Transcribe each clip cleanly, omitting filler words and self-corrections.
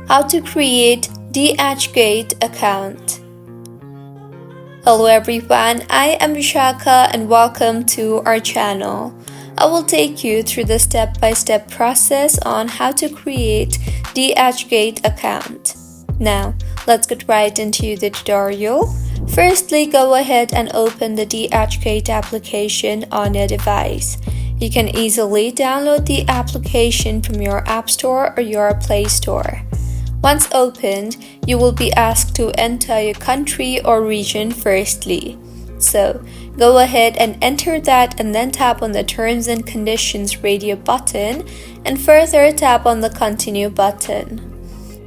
How to create DHGate account. Hello everyone, I am Vishaka and welcome to our channel. I will take you through the step-by-step process on how to create DHGate account. Now, let's get right into the tutorial. Firstly, go ahead and open the DHGate application on your device. You can easily download the application from your App Store or your Play Store. Once opened, you will be asked to enter your country or region firstly. So, go ahead and enter that and then tap on the Terms and Conditions radio button and further tap on the Continue button.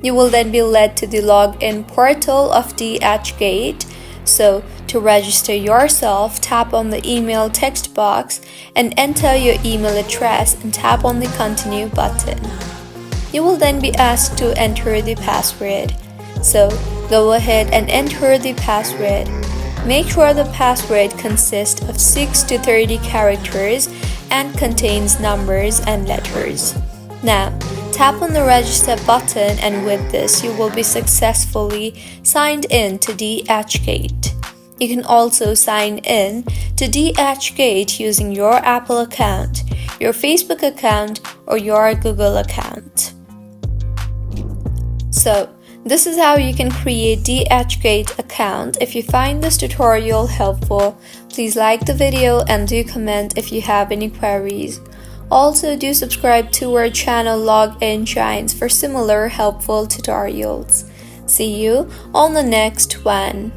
You will then be led to the login portal of DHGate. So, to register yourself, tap on the email text box and enter your email address and tap on the Continue button. You will then be asked to enter the password. So, go ahead and enter the password. Make sure the password consists of 6 to 30 characters and contains numbers and letters. Now, tap on the register button and with this you will be successfully signed in to DHGate. You can also sign in to DHGate using your Apple account, your Facebook account, or your Google account. So, this is how you can create DHGate account. If you find this tutorial helpful, please like the video and do comment if you have any queries. Also, do subscribe to our channel Login Giants for similar helpful tutorials. See you on the next one.